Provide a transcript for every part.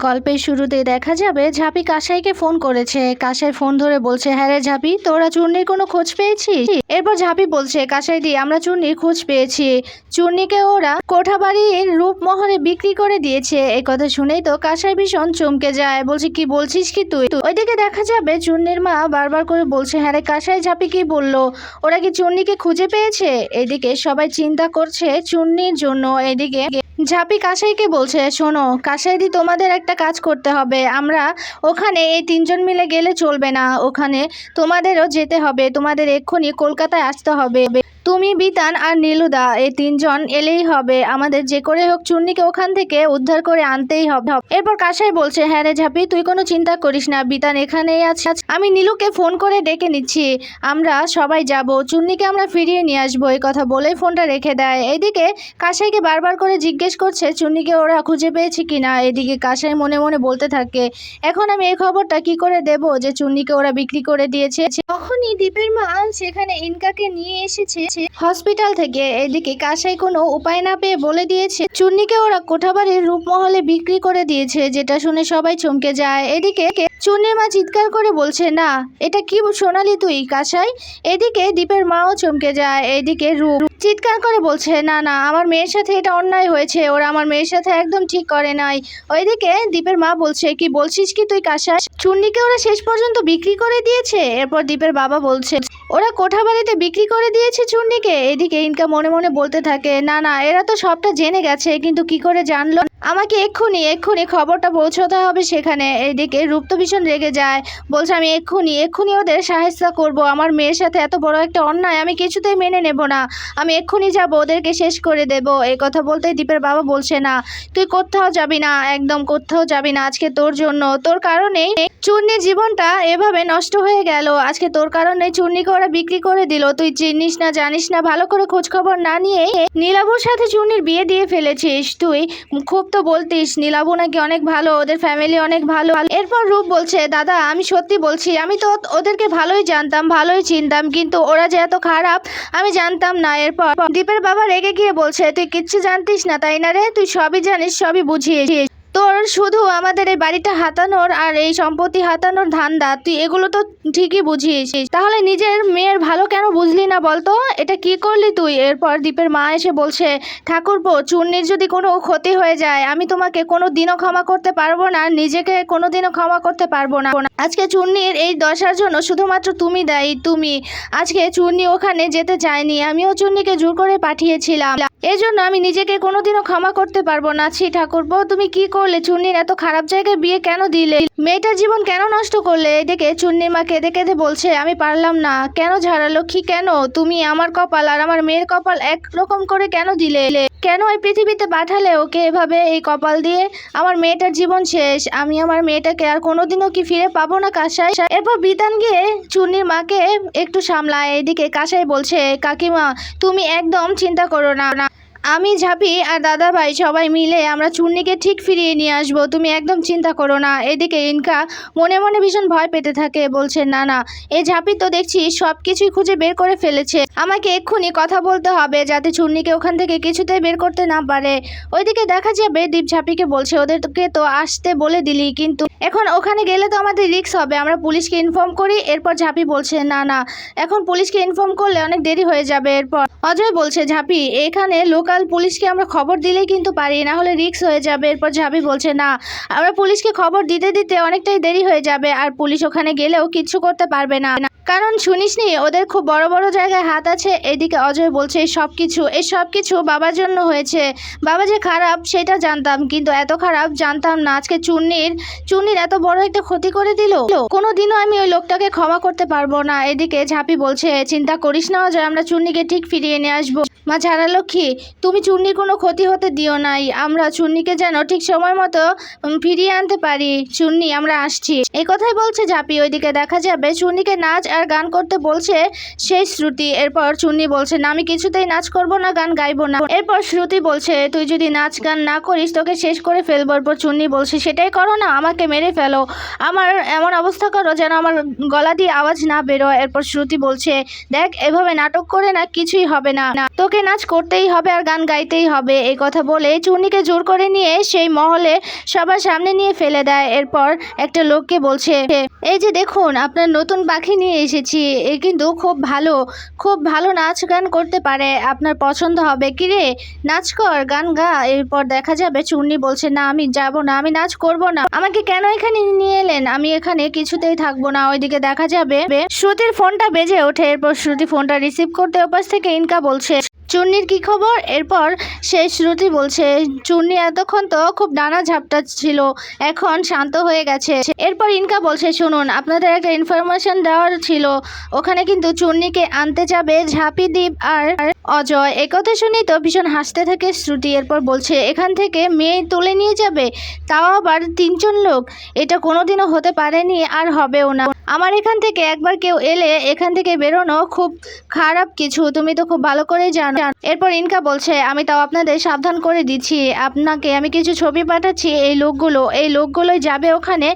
গল্পের শুরুতেই দেখা যাবে ঝাঁপি কাসাইকে ফোন করেছে। কাসাই ফোন ধরে বলছে, হ্যাঁ রে ঝাঁপি, তোরা চূর্ণির কোনো খোঁজ পেয়েছিস? এরপর ঝাঁপি বলছে, কাসাই দি আমরা চূর্ণির খোঁজ পেয়েছি। চূর্ণিকে ওরা কোঠাবাড়ির রূপমহলে বিক্রি করে দিয়েছে। এই কথা শুনেই তো কাসাই ভীষণ চমকে যায়, বলছে কি বলছিস কি তুই? ওইদিকে দেখা যাবে চূর্ণির মা বারবার করে বলছে, হ্যাঁ রে কাসাই, ঝাঁপি কি বললো? ওরা কি চূর্ণিকে খুঁজে পেয়েছে? এদিকে সবাই চিন্তা করছে চূর্ণির জন্য। এদিকে ঝাঁপি কাসাইকে বলছে, শোনো কাসাইদি, তোমাদের একটা কাজ করতে হবে। আমরা ওখানে এই তিনজন মিলে গেলে চলবে না, ওখানে তোমাদেরও যেতে হবে। তোমাদের এক্ষুনি কলকাতায় আসতে হবে। তুমি, বিতান আর নীলুদা, এই তিনজন এলেই হবে। আমাদের যে করে হোক চূর্ণিকে ওখান থেকে উদ্ধার করে আনতেই হবে। এরপর কাসাই বলছে, হ্যাঁ রে ঝাঁপি, তুই কোনো চিন্তা করিস না, বিতান এখানেই আছে। আমি নীলুকে ফোন করে ডেকে নিচ্ছি, আমরা সবাই যাব, চূর্ণিকে আমরা ফিরিয়ে নিয়ে আসবো। এই কথা বলেই ফোনটা রেখে দেয়। এদিকে কাসাইকে বারবার করে জিজ্ঞেস করছে চূর্ণিকে ওরা খুঁজে পেয়েছে কিনা। এদিকে কাসাই মনে মনে বলতে থাকে, এখন আমি এই খবরটা কি করে দেব যে চূর্ণিকে ওরা বিক্রি করে দিয়েছে। তখনই দীপের মা সেখানে ইনকাকে নিয়ে এসেছে হসপিটাল থেকে। এদিকে কাসাই কোনো উপায় না পেয়ে বলে দিয়েছে চূর্ণিকে ওরা কোঠাবাড়ির রূপমহলে বিক্রি করে দিয়েছে, যেটা শুনে সবাই চমকে যায়। এদিকে চূর্ণির মা চিৎকার করে বলছে, না এটা কি শোনালি তুই কাসাই? এদিকে দীপের মাও চমকে যায়। এদিকে রূপ চিৎকার করে বলছে, না না, আমার মেয়ের সাথে এটা অন্যায় হয়েছে, ওরা আমার মেয়ের সাথে একদম ঠিক করে নাই। ওইদিকে দীপের মা বলছে, কি বলছিস কি তুই কাসাই? চূর্ণিকে ওরা শেষ পর্যন্ত বিক্রি করে দিয়েছে? এরপর দীপের বাবা বলছে, ওরা কোঠাবাড়িতে বিক্রি করে দিয়েছে চূর্ণিকে। এদিকে ইনকা মনে মনে বলতে থাকে, না না, এরা তো সবটা জেনে গেছে, কিন্তু কি করে জানলো? আমাকে এক্ষুনি খবরটা পৌঁছতে হবে সেখানে। এদিকে রূপ তো ভীষণ রেগে যায়, বলছে আমি এক্ষুনি ওদের সাহায্য করব। আমার মেয়ের সাথে এত বড় একটা অন্যায় আমি কিছুতেই মেনে নেব না। আমি এক্ষুনি যাব, ওদেরকে শেষ করে দেব। এই কথা বলতেই দীপের বাবা বলছে, না তুই কোথাও যাবি না, একদম কোথাও যাবি না। আজকে তোর জন্য, তোর কারণেই চূর্ণির জীবনটা এভাবে নষ্ট হয়ে গেল। আজকে তোর কারণে চূর্ণিকে ওরা বিক্রি করে দিল। তুই চিনিস না, জানিস না, ভালো করে খোঁজ খবর না নিয়ে নীলাবুর সাথে চূর্ণির বিয়ে দিয়ে ফেলেছিস। তুই খুব তো বলতিস নীলাবু নাকি অনেক ভালো, ওদের ফ্যামিলি অনেক ভালো। এরপর রূপ বলছে, দাদা আমি সত্যি বলছি, আমি তো ওদেরকে ভালোই জানতাম, ভালোই চিনতাম, কিন্তু ওরা যে এত খারাপ আমি জানতাম না। এরপর দীপের বাবা রেগে গিয়ে বলছে, তুই কিচ্ছু জানতিস না তাই না রে? তুই সবই জানিস, সবই বুঝিস। তোর শুধু আমাদের এই বাড়িটা হাতানোর আর এই সম্পত্তি হাতানোর ধান্দা, তুই এগুলো তো ঠিকই বুঝিস, তাহলে নিজের মেয়ের ভালো কেন বুঝলি না বলতো? এটা কি করলি তুই? এরপর দীপের মা এসে বলছে, ঠাকুরপো, চূর্ণির যদি কোনো ক্ষতি হয়ে যায় আমি তোমাকে কোনো দিনও ক্ষমা করতে পারবো না, নিজেকে কোনো দিনও ক্ষমা করতে পারবো না। আজকে চূর্ণির এই দশার জন্য শুধুমাত্র তুমি দায়ী, তুমি। আজকে চূর্ণি ওখানে যেতে চায়নি, আমিও চূর্ণিকে জোর করে পাঠিয়েছিলাম, এজন্য আমি নিজেকে কোনোদিনও ক্ষমা করতে পারবো না। ছি ঠাকুরপো, তুমি কি করলে? চূর্ণির এত খারাপ জায়গায় বিয়ে কেন দিলে? মেয়েটার জীবন কেন নষ্ট করলে? এদিকে চূর্ণির মা কেঁদে কেঁদে বলছে, আমি পারলাম না। কেন ঝাড়া লক্ষ্মী, কেন? তুমি আমার কপাল আর আমার মেয়ের কপাল একরকম করে কেন দিলে? কেন এই পৃথিবীতে পাঠালে ওকে এভাবে? এই কপাল দিয়ে আমার মেয়েটার জীবন শেষ। আমি আমার মেয়েটাকে আর কোনোদিনও কি ফিরে পাবো না কাসাই? এরপর বিতান গিয়ে চূর্ণির মাকে একটু সামলায়। এদিকে কাসাই বলছে, কাকিমা তুমি একদম চিন্তা করো না, আমি ঝাঁপি আর দাদা ভাই সবাই মিলে আমরা চূর্ণিকে ঠিক ফিরিয়ে নিয়ে আসবো, তুমি একদম চিন্তা করো না। এদিকে ইনকা মনে মনে ভীষণ ভয় পেতে থাকে, বলছে, না না, এই ঝাঁপি তো দেখছি সব কিছুই খুঁজে বের করে ফেলেছে। আমাকে এক্ষুনি কথা বলতে হবে যাতে চূর্ণিকে ওখান থেকে কিছুতেই বের করতে না পারে। ওইদিকে দেখা যাবে দীপ ঝাঁপিকে বলছে, ওদেরকে তো আসতে বলে দিলি, কিন্তু এখন ওখানে গেলে তো আমাদের রিস্ক হবে, আমরা পুলিশকে ইনফর্ম করি। এরপর ঝাঁপি বলছে, না না, এখন পুলিশকে ইনফর্ম করলে অনেক দেরি হয়ে যাবে। এরপর অজয় বলছে, ঝাঁপি এখানে লোকাল পুলিশকে আমরা খবর দিলেই কিন্তু পারি, না হলে রিস্ক হয়ে যাবে। এরপর ঝাঁপি বলছে, না, আমরা পুলিশকে খবর দিতে দিতে অনেকটাই দেরি হয়ে যাবে, আর পুলিশ ওখানে গেলেও কিচ্ছু করতে পারবে না, কারণ শুনিসনি ওদের খুব বড় বড় জায়গায় হাত আছে। এদিকে অজয় বলছে, এই সব কিছু বাবার জন্য হয়েছে। বাবা যে খারাপ সেটা জানতাম, কিন্তু এত খারাপ জানতাম না। আজকে চূর্ণির এত বড় একটা ক্ষতি করে দিল, কোনোদিনও আমি ওই লোকটাকে ক্ষমা করতে পারবো না। এদিকে ঝাঁপি বলছে, চিন্তা করিস না অজয়, আমরা চূর্ণিকে ঠিক ফিরিয়ে নিয়ে আসবো। মা ঝাড়া লক্ষ্মী, তুমি চূর্ণির কোনো ক্ষতি হতে দিও নাই, আমরা চূর্ণিকে যেন ঠিক সময় মতো ফিরিয়ে আনতে পারি। চূর্ণি, আমরা আসছি। এই কথাই বলছে ঝাঁপি। ওইদিকে দেখা যাবে চূর্ণিকে নাচ আর গান করতে বলছে সেই শ্রুতি। এরপর চূর্ণি বলছে, না, আমি কিছুতেই নাচ করব না, গান গাইবো না। এরপর শ্রুতি বলছে, তুই যদি নাচ গান না করিস তোকে শেষ করে ফেলবো। এরপর চূর্ণি বলছে, সেটাই করো না, আমাকে মেরে ফেলো, আমার এমন অবস্থা করো যেন আমার গলা দিয়ে আওয়াজ না বেরোয়। এরপর শ্রুতি বলছে, দেখ এভাবে নাটক করে না কিছুই হবে না, তোকে নাচ করতেই হবে আর গান গাইতেই হবে। এই কথা বলে চুন্নিকে জোর করে নিয়ে সেই মহলে সবার সামনে নিয়ে ফেলে দেয়। এরপর একটা লোককে বলছে, এই যে দেখুন আপনার নতুন পাখি নিয়ে এসেছি, এ কিন্তু খুব ভালো নাচ গান করতে পারে, আপনার পছন্দ হবে। কিরে নাচ কর, গান গা। এরপর দেখা যাবে চুন্নি বলছে, না আমি যাব না, আমি নাচ করব না, আমাকে কেন এখানে নিয়ে এলেন, আমি এখানে কিছুতেই থাকবো না। ওইদিকে দেখা যাবে শ্রুতির ফোনটা বেজে ওঠে। এরপর শ্রুতি ফোনটা রিসিভ করতে ওপাশ থেকে ইনকা বলছে, চুন্নির কি খবর? এরপর সেই শ্রুতি বলছে, চুন্নি এতক্ষণ তো খুব ডানা ঝাপটা ছিল, এখন শান্ত হয়ে গেছে। এরপর ইনকা বলছে, শুনুন আপনাদের একটা ইনফরমেশন দেওয়ার ছিল, ওখানে কিন্তু চুন্নিকে আনতে যাবে ঝাঁপি, দ্বীপ আর অজয়। একথা শুনি তো ভীষণ হাসতে থাকে শ্রুতি। এরপর বলছে, এখান থেকে মেয়ে তুলে নিয়ে যাবে, তাও আবার 3 জন লোক, এটা কোনোদিনও হতে পারেনি আর হবেও না। আমার এখান থেকে একবার কেউ এলে এখান থেকে বেরোনো খুব খারাপ কিছু, তুমি তো খুব ভালো করেই জানো। এরপর ইনকা বলছে, আমি তাও আপনাদের সাবধান করে দিচ্ছি, আপনাকে আমি কিছু ছবি পাঠাচ্ছি, এই লোকগুলোই যাবে ওখানে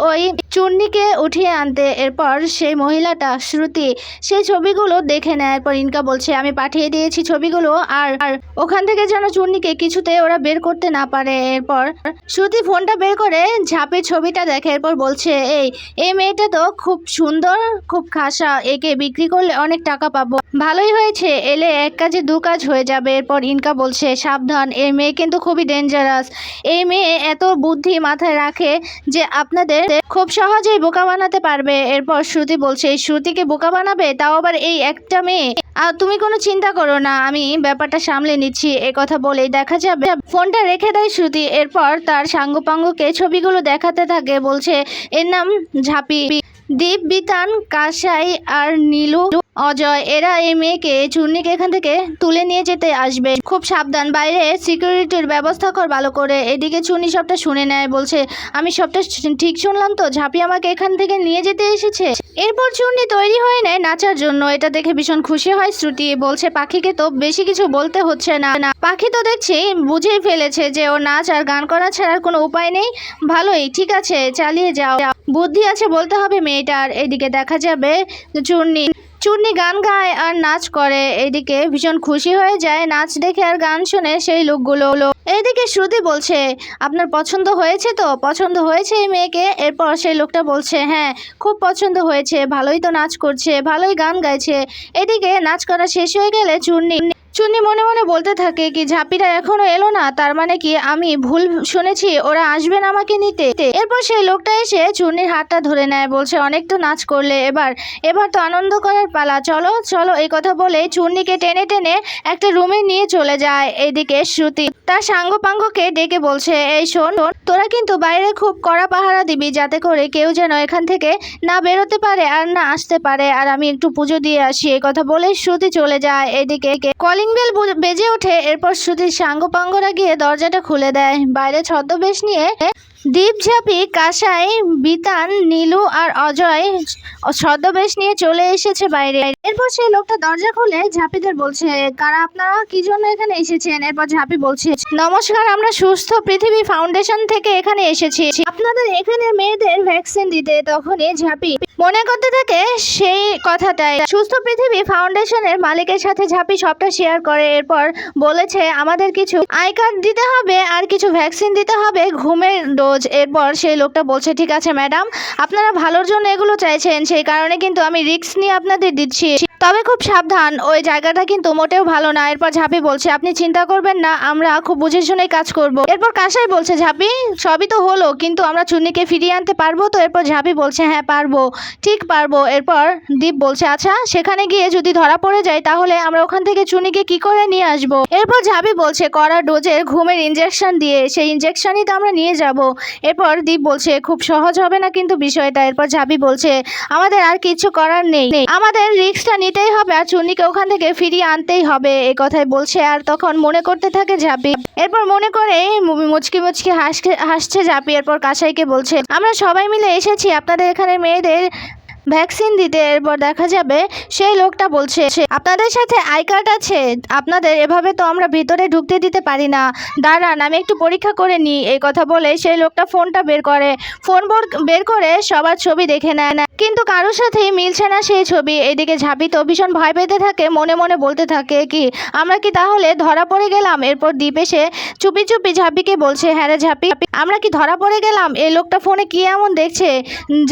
ওই চুন্নিকে উঠিয়ে আনতে। এরপর সেই মহিলাটা শ্রুতি সেই ছবিগুলো দেখে নেয়। এরপর ইনকা বলছে, আমি পাঠিয়ে দিয়েছি ছবিগুলো, আর ওখান থেকে যেন চুন্নিকে কিছুতে ওরা বের করতে না পারে। এরপর শ্রুতি ফোনটা বের করে ঝাঁপের ছবিটা দেখে। এরপর বলছে, এই মেয়েটা তো খুব সুন্দর, খুব খাসা, একে বিক্রি করলে অনেক টাকা পাবো, ভালোই হয়েছে, এলে এক কাজে 2 কাজ হয়ে যাবে। এরপর ইনকা বলছে, সাবধান, এই মেয়ে কিন্তু খুবই ডেঞ্জারাস, এই মেয়ে এত বুদ্ধি মাথায় রাখে যে আপনাদের খুব সহজেই বোকা বানাতে পারবে। এরপর শ্রুতি বলছে, এই শ্রুতিকে বোকা বানাবে, তাও আবার এই একটা মেয়ে, আর তুমি কোনো চিন্তা করো না, আমি ব্যাপারটা সামলে নিচ্ছি। এ কথা বলেই দেখা যাবে ফোনটা রেখে দেয় শ্রুতি। এরপর তার সাঙ্গপাঙ্গকে ছবিগুলো দেখাতে থাকে, বলছে, এর নাম ঝাঁপি, দীপ, বিতান, কাসাই আর নীলু, অজয়, এরা এই মেয়েকে চুন্নিকে এখান থেকে তুলে নিয়ে যেতে আসবে, খুব সাবধান, বাইরে সিকিউরিটির ব্যবস্থা কর ভালো করে। এদিকে চুন্নি সবটা শুনে নেয়, বলছে, আমি সবটা ঠিক শুনলাম তো, ঝাঁপি আমাকে এখান থেকে নিয়ে যেতে এসেছে। এরপর চুন্নি তৈরি হয়ে নেয় নাচার জন্য। এটা দেখে ভীষণ খুশি হয় শ্রুতি, বলছে, পাখিকে তো বেশি কিছু বলতে হচ্ছে না, পাখি তো দেখছি বুঝেই ফেলেছে যে ও নাচ আর গান করা ছাড়ার কোনো উপায় নেই, ভালোই, ঠিক আছে চালিয়ে যাও, বুদ্ধি আছে বলতে হবে মেয়েটার। এদিকে দেখা যাবে চুন্নি গান গায় আর নাচ করে, এদিকে ভীষণ খুশি হয়ে যায় নাচ দেখে আর গান শুনে সেই লোকগুলো। এইদিকে শ্রুতি বলছে, আপনার পছন্দ হয়েছে তো, পছন্দ হয়েছে এই মেয়েকে? এরপর সেই লোকটা বলছে, হ্যাঁ খুব পছন্দ হয়েছে, ভালোই তো নাচ করছে, ভালোই গান গাইছে। এদিকে নাচ করা শেষ হয়ে গেলে চুন্নি মনে মনে বলতে থাকে, কি ঝাঁপিরা এখনো এলো না, তার মানে কি আমি ভুল শুনেছি, ওরা আসবে না আমাকে নিতে। এরপর সেই লোকটা এসে চুন্নির হাতটা ধরে নেয়, বলছে, অনেক তো নাচ করলে, এবার তো আনন্দ করার পালা, চলো চলো। এই কথা বলে চুন্নিকে টেনে টেনে একটা রুমে নিয়ে চলে যায়। এদিকে শ্রুতি তার সাঙ্গপাঙ্গকে ডেকে বলছে, এই শোন, তোরা কিন্তু বাইরে খুব কড়া পাহারা দিবি, যাতে করে কেউ যেন এখান থেকে না বেরোতে পারে আর না আসতে পারে, আর আমি একটু পুজো দিয়ে আসি। এই কথা বলে শ্রুতি চলে যায়। এদিকে কলিং বেল বেজে ওঠে। এরপর শ্রুতির সাঙ্গপাঙ্গরা গিয়ে দরজাটা খুলে দেয়। বাইরে ছদ্মবেশ নিয়ে দীপ, ঝাঁপি, কাসাই, বিতান, নীলু আর অজয় ছদ্মবেশ নিয়ে চলে এসেছে বাইরে। এরপর সেই লোকটা দরজা খুলে ঝাঁপিদের বলছে, কারা আপনারা, কি জন্য এখানে এসেছেন? এরপর ঝাঁপি বলছে, নমস্কার, আমরা সুস্থ পৃথিবী ফাউন্ডেশন থেকে এখানে এসেছি আপনাদের এখানে মেয়েদের ভ্যাকসিন দিতে। তখনই ঝাঁপি মনে করতে থাকে সেই কথাটাই, সুস্থ পৃথিবী ফাউন্ডেশনের মালিকের সাথে ঝাঁপি সবটা শেয়ার করে। এরপর বলেছে, আমাদের কিছু আই কার্ড দিতে হবে আর কিছু ভ্যাকসিন দিতে হবে, ঘুমের ডোজ। এরপর সেই লোকটা বলছে, ঠিক আছে ম্যাডাম, আপনারা ভালোর জন্য এগুলো চাইছেন, সেই কারণে কিন্তু আমি রিস্ক নিয়ে আপনাদের দিচ্ছি, তবে খুব সাবধান, ওই জায়গাটা কিন্তু মোটেও ভালো না। এরপর ঝাঁপি বলছে, আপনি চিন্তা করবেন না, আমরা খুব বুঝে শুনেই কাজ করব। এরপর কাসাই বলছে, ঝাঁপি সবই তো হলো, কিন্তু আমরা চুন্নিকে ফিরিয়ে আনতে পারবো তো? এরপর ঝাঁপি বলছে, হ্যাঁ পারবো, ঠিক পারবো। এরপর দীপ বলছে, আচ্ছা সেখানে গিয়ে যদি ধরা পড়ে যায় তাহলে আমরা ওখান থেকে চুন্নিকে কি করে নিয়ে আসবো? এরপর ঝাঁপি বলছে, কড়া ডোজের ঘুমের ইনজেকশন দিয়ে, সেই ইনজেকশনই তো আমরা নিয়ে যাব। এরপর দীপ বলছে, খুব সহজ হবে না কিন্তু বিষয়টা। এরপর ঝাঁপি বলছে, আমাদের আর কিছু করার নেই, আমাদের রিস্কটা নিতেই হবে আর চুন্নিকে ওখান থেকে ফিরিয়ে আনতেই হবে। এই কথাই বলছে আর তখন মনে করতে থাকে ঝাঁপি। এরপর মনে করে মুচকি মুচকি হাসছে ঝাঁপি। এরপর কাসাইকে বলছে, আমরা সবাই মিলে এসেছি আপনাদের এখানে মেয়েদের ভ্যাকসিন দিতে। এরপর দেখা যাবে সেই লোকটা বলছে, আপনাদের সাথে আই কার্ড আছে আপনাদের, এভাবে তো আমরা ভিতরে ঢুকতে দিতে পারি না, দাঁড়ান আমি একটু পরীক্ষা করে নিই। এই কথা বলে সেই লোকটা ফোনটা বের করে সবার ছবি দেখে নেয়। কিন্তু কারোর সাথেই মিলছে না সেই ছবি। এদিকে ঝাঁপি তো ভীষণ ভয় পেতে থাকে, মনে মনে বলতে থাকে কি আমরা কি তাহলে ধরা পড়ে গেলাম। এরপর দীপ এসে চুপি চুপি ঝাঁপিকে বলছে, হ্যাঁ রে ঝাঁপি, আমরা কি ধরা পড়ে গেলাম। এই লোকটা ফোনে কি এমন দেখছে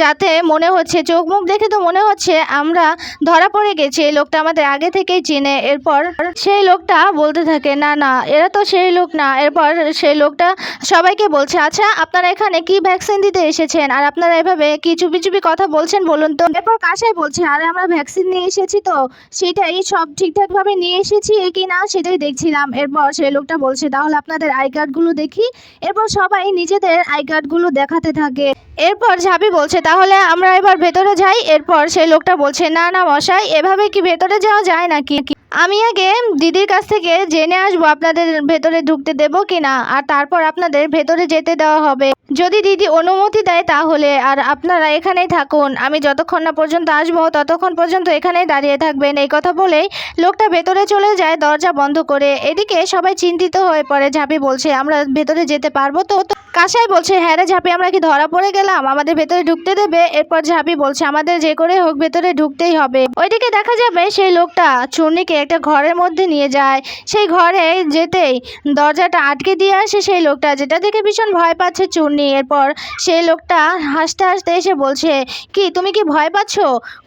যাতে মনে হচ্ছে, চোখ মুখ দেখে তো মনে হচ্ছে আমরা ধরা পড়ে গেছি, এই লোকটা আমাদের আগে থেকেই চেনে। এরপর সেই লোকটা বলতে থাকে, না না এরা তো সেই লোক না। এরপর সেই লোকটা সবাইকে বলছে, আচ্ছা আপনারা এখানে কি ভ্যাকসিন দিতে এসেছেন আর আপনারা এভাবে কি চুপি চুপি কথা বলছেন বলুন তো। এরপর কাসাই বলছে, আরে আমরা ভ্যাকসিন নিয়ে এসেছি তো, সেটাই সব ঠিকঠাক ভাবে নিয়ে এসেছি কি না সেটাই দেখছিলাম। এরপর সেই লোকটা বলছে, তাহলে আপনাদের আই কার্ডগুলো দেখি। এরপর সবাই নিজেদের আই কার্ডগুলো দেখাতে থাকে। এরপর ঝাঁপি বলছে, তাহলে আমরা এবার ভেতরে যাই। এরপর সেই লোকটা বলছে, না না মশাই, এভাবে কি ভেতরে যাওয়া যায় নাকি। আমি আগে দিদির কাছ থেকে জেনে আসবো আপনাদের ভেতরে ঢুকতে দেবো কিনা, আর তারপর আপনাদের ভেতরে যেতে দেওয়া হবে। যদি দিদি অনুমতি দেয় তাহলে। আর আপনারা এখানেই থাকুন, আমি যতক্ষণ না পর্যন্ত আসবো ততক্ষণ পর্যন্ত এখানেই দাঁড়িয়ে থাকবেন। এই কথা বলেই লোকটা ভেতরে চলে যায় দরজা বন্ধ করে। এদিকে সবাই চিন্তিত হয়ে পড়ে। ঝাঁপি বলছে, আমরা ভেতরে যেতে পারবো তো। কাসাই বলছে, হ্যাঁ রে ঝাঁপি, আমরা কি ধরা পড়ে গেলাম, আমাদের ভেতরে ঢুকতে দেবে। এরপর ঝাঁপি বলছে, আমাদের যে করে হোক ভেতরে ঢুকতেই হবে। ওইদিকে দেখা যাবে সেই লোকটা চূর্ণীকে একটা ঘরের মধ্যে নিয়ে যায়। সেই ঘরে যেতেই দরজাটা আটকে দিয়ে আসে সেই লোকটা, যেটা দেখে ভীষণ ভয় পাচ্ছে চূর্ণী। এরপর সেই লোকটা হাসতে হাসতে এসে বলছে, কি তুমি কি ভয় পাচ্ছ।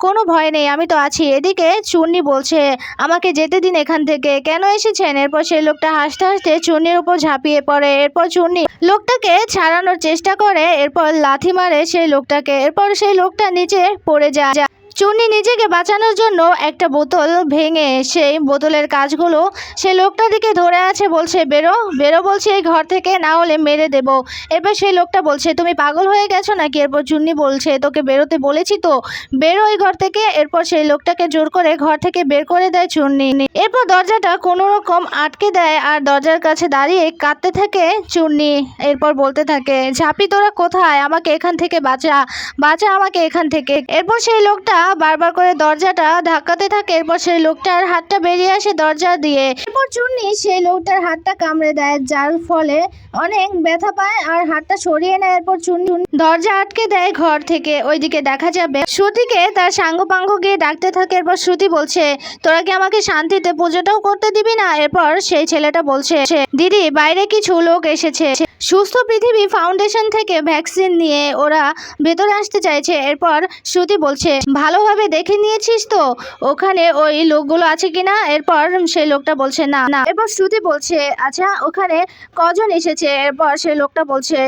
কোনো ভয় নেই, আমি তো আছি। এদিকে চূর্ণী বলছে, আমাকে যেতে দিন এখান থেকে, কেন এসেছেন। এরপর সেই লোকটা হাসতে হাসতে চূর্ণীর উপর ঝাঁপিয়ে পড়ে। এরপর চূর্ণী লোকটাকে ছাড়ানোর চেষ্টা করে, এরপর লাথি মারে সেই লোকটাকে। এরপর সেই লোকটা নিচে পড়ে যায়। চুন্নি নিজেকে বাঁচানোর জন্য একটা বোতল ভেঙে সেই বোতলের কাঁচগুলো সেই লোকটার দিকে ধরে আছে, বলছে, বেরো বেরো বলছে এই ঘর থেকে, না হলে মেরে দেব। এরপর সেই লোকটা বলছে, তুমি পাগল হয়ে গেছো নাকি। এরপর চুন্নি বলছে, তোকে বেরোতে বলেছি তো, বেরো এই ঘর থেকে। এরপর সেই লোকটাকে জোর করে ঘর থেকে বের করে দেয় চুন্নি। এরপর দরজাটা কোনো রকম আটকে দেয় আর দরজার কাছে দাঁড়িয়ে কাঁদতে থাকে চুন্নি। এরপর বলতে থাকে, ঝাঁপি তোরা কোথায়, আমাকে এখান থেকে বাঁচা, বাঁচা আমাকে এখান থেকে। এরপর সেই লোকটা বারবার করে দরজাটা ধাক্কাতে থাকে। এরপর সেই লোকটার হাতটা বেরিয়ে আসে দরজা দিয়ে। এরপর চুন্নি সেই লোকটার হাতটা কামড়ে দেয়, যার ফলে অনেক ব্যথা পায় আর হাতটা সরিয়ে নেয়। এরপর চুন্নি দরজা আটকে দেয় ঘর থেকে। ওইদিকে দেখা যাবে শ্রুতিকে তার সাঙ্গপাঙ্গ গিয়ে ডাকতে থাকে। এরপর শ্রুতি বলছে, তোরা কি আমাকে শান্তিতে পুজোটাও করতে দিবি না। এরপর সেই ছেলেটা বলছে, দিদি বাইরে কিছু লোক এসেছে, সুস্থ পৃথিবী ফাউন্ডেশন থেকে ভ্যাকসিন নিয়ে ওরা ভেতরে আসতে চাইছে। এরপর শ্রুতি বলছে, ভালোভাবে দেখে নিয়েছিস তো ওখানে ওই লোকগুলো আছে কিনা। এরপর সেই লোকটা বলছে, না না। এরপর শ্রুতি বলছে, আচ্ছা ওখানে কজন এসেছে। এরপর সেই লোকটা বলছে,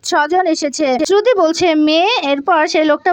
6 জন এসেছে। শ্রুতি বলছে, মেয়ে। এরপর সেই লোকটা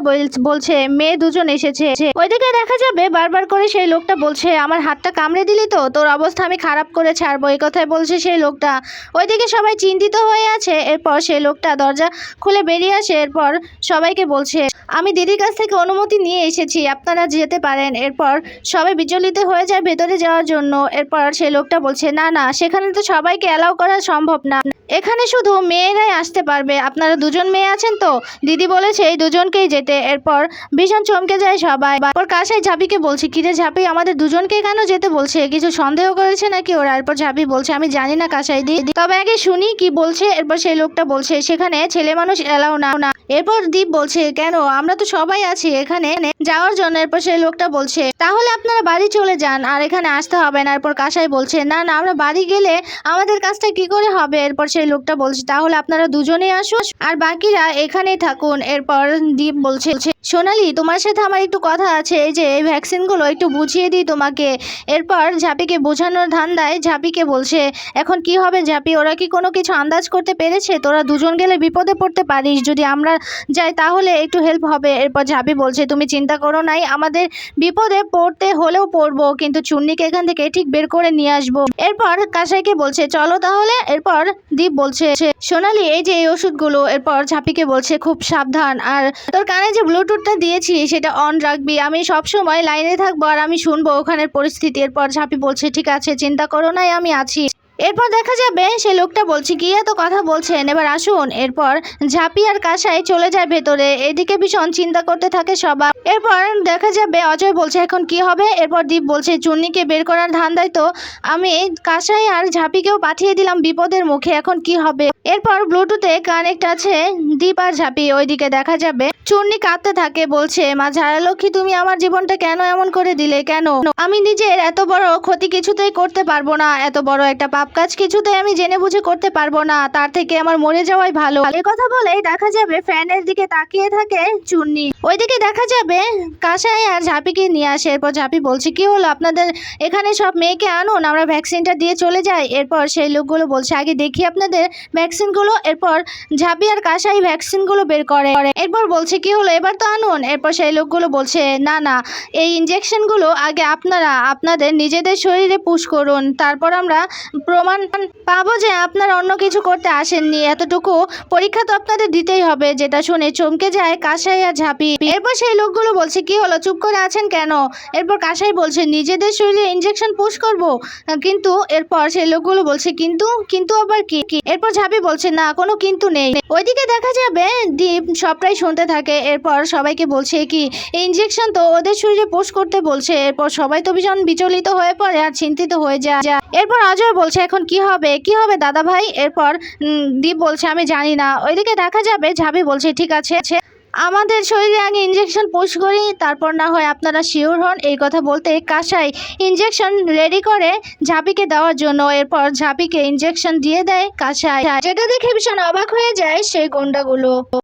বলছে, মেয়ে 2 জন এসেছে। ওইদিকে দেখা যাবে বারবার করে সেই লোকটা বলছে, আমার হাতটা কামড়ে দিলি তো, তোর অবস্থা আমি খারাপ করে ছাড়বো, এই কথাই বলছে সেই লোকটা। ওইদিকে সবাই চিন্তিত হয়ে আছে। এরপর সেই লোকটা দরজা খুলে বেরিয়ে আসে। এরপর সবাইকে বলছে, আমি দিদির কাছ থেকে অনুমতি নিয়ে এসেছি, আপনারা যেতে পারেন। এরপর সবাই বিচলিত হয়ে যায় ভেতরে যাওয়ার জন্য। এরপর সেই লোকটা বলছে, না না, সেখানে তো সবাইকে অ্যালাউ করা সম্ভব না, এখানে শুধু মেয়েরাই আসতে পারবে, আপনারা 2 জন মেয়ে আছেন তো, দিদি বলেছে এই 2 জনকেই যেতে। এরপর ভীষণ চমকে যায় সবাই। এরপর কাসাই ঝাঁপিকে বলছে, কিরে ঝাঁপি, আমাদের 2 জনকে কেন যেতে বলছে, কিছু সন্দেহ করেছে নাকি ওরা। এরপর ঝাঁপি বলছে, আমি জানি না কাসাই দি, তবে আগে শুনি কি বলছে। এরপর সেই লোকটা বলছে, সেখানে ছেলে মানুষ এলাও না। এরপর দীপ বলছে, কেন, আমরা তো সবাই আছি এখানে যাওয়ার জন্য। এরপর সেই লোকটা বলছে, তাহলে আপনারা বাড়ি চলে যান, আর এখানে আসতে হবে না। এরপর কাসাই বলছে, না না, আমরা বাড়ি গেলে আমাদের কাজটা কি করে হবে। এরপর সেই লোকটা বলছে, তাহলে আপনারা 2 জনেই আসুন আর বাকিরা এখানেই থাকুন। এরপর দীপ বলছে, সোনালি তোমার সাথে আমার একটু কথা আছে, এই যে এই ভ্যাকসিনগুলো একটু বুঝিয়ে দিই তোমাকে। এরপর ঝাঁপিকে বোঝানোর ধান্দায় ঝাঁপিকে বলছে, এখন কি হবে ঝাঁপি, ওরা কি কোনো কিছু আন্দাজ করতে পেরেছে, তোরা 2 জন গেলে বিপদে পড়তে পারিস, যদি আমরা যাই তাহলে একটু হেল্প হবে। এরপর ঝাঁপি বলছে, তুমি চিন্তা করো নাই, আমাদের বিপদে পড়তে হলেও পড়বো, কিন্তু চুন্নিকে এখান থেকে ঠিক বের করে নিয়ে আসবো। এরপর কাসাইকে বলছে, চলো তাহলে। এরপর দীপ বলছে, সোনালি এই যে এই ওষুধগুলো। এরপর ঝাঁপিকে বলছে, খুব সাবধান, আর তোর কানে যে ব্লুটুথটা দিয়েছি সেটা অন রাখবি, আমি সব সময় লাইনে থাকবো আর আমি শুনবো ওখানের পরিস্থিতি। এরপর ঝাঁপি বলছে, ঠিক আছে, চিন্তা করো নাই, আমি আছি। এরপর দেখা যাবে সে লোকটা বলছে কি এত কথা বলছেন, এবার আসুন। এরপর ঝাঁপি আর কাসাই চলে যায় ভেতরে, এদিকে ভীষণ চিন্তা করতে থাকে সবাই। এরপর দেখা যাবে অজয় বলছে এখন কি হবে। এরপর দীপ বলছে চুন্নিকে বের করার ধান্দায় তো আমি কাসাই আর ঝাঁপিকেও পাঠিয়ে দিলাম বিপদের মুখে, এখন কি হবে। এরপর ব্লুটুথে কানেক্ট আছে দীপ আর ঝাঁপি, ওইদিকে দেখা যাবে চুন্নি কাঁদতে থাকে, বলছে মা ঝাড়ালক্ষ্মী তুমি আমার জীবনটা কেন এমন করে দিলে, কেন? আমি নিজের এত বড় ক্ষতি কিছুতেই করতে পারবো না, এত বড় একটা পাপ কাজ কিছুতেই আমি জেনে বুঝে করতে পারবো না, তার থেকে আমার মরে যাওয়াই ভালো। এ কথা বলেই দেখা যাবে ফ্যানের দিকে তাকিয়ে থাকে চুন্নি, ওইদিকে দেখা যাবে কাসাই আর ঝাঁপিকে নিয়ে আসে। এরপর ঝাঁপি বলছে কি হলো আপনাদের এখানে, সব মেয়েকে আনুন আমরা ভ্যাকসিনটা দিয়ে চলে যাই। এরপর সেই লোকগুলো বলছে আগে দেখি আপনাদের ভ্যাকসিনগুলো। এরপর ঝাঁপি আর কাসাই ভ্যাকসিনগুলো বের করে, এরপর বলছে কি হলো এবার তো আনুন। এরপর সেই লোকগুলো বলছে না না, এই ইঞ্জেকশনগুলো আগে আপনারা আপনাদের নিজেদের শরীরে পুশ করুন, তারপর আমরা প্রমাণ পাবো যে আপনারা অন্য কিছু করতে আসেননি, এতটুকু পরীক্ষা তো আপনাদের দিতেই হবে। যেটা শুনে চমকে যায় কাসাই আর ঝাঁপি। এরপর সেই লোকগুলো বলছে কি হলো চুপ করে আছেন কেন? এরপর কাসাই বলছে নিজেদের শরীরে ইঞ্জেকশন পুশ করব, কিন্তু এরপর সেই লোকগুলো বলছে কিন্তু কিন্তু আবার কি? এরপর ঝাঁপি বলছে না কোনো কিন্তু নেই। ওইদিকে দেখা যাবে দীপ সবটাই শুনতে থাকে। এরপর সবাইকে বলছে কি ইঞ্জেকশন তো ওদের শরীরে পুশ করতে বলছে। এরপর সবাই তো ভীষণ বিচলিত হয়ে পড়ে আর চিন্তিত হয়ে যায়। এরপর অজয় বলছে এখন কি হবে কি হবে দাদা ভাই? এরপর দীপ বলছে আমি জানি না। ওইদিকে দেখা যাবে ঝাঁপি বলছে ঠিক আছে আমাদের শরীরে আগে ইঞ্জেকশন পুশ করি, তারপর না হয় আপনারা শিওর হন। এই কথা বলতে কাসাই ইঞ্জেকশন রেডি করে ঝাঁপিকে দেওয়ার জন্য। এরপর ঝাঁপিকে ইঞ্জেকশন দিয়ে দেয় কাসাই, যেটা দেখে ভীষণ অবাক হয়ে যায় সেই গুন্ডাগুলো।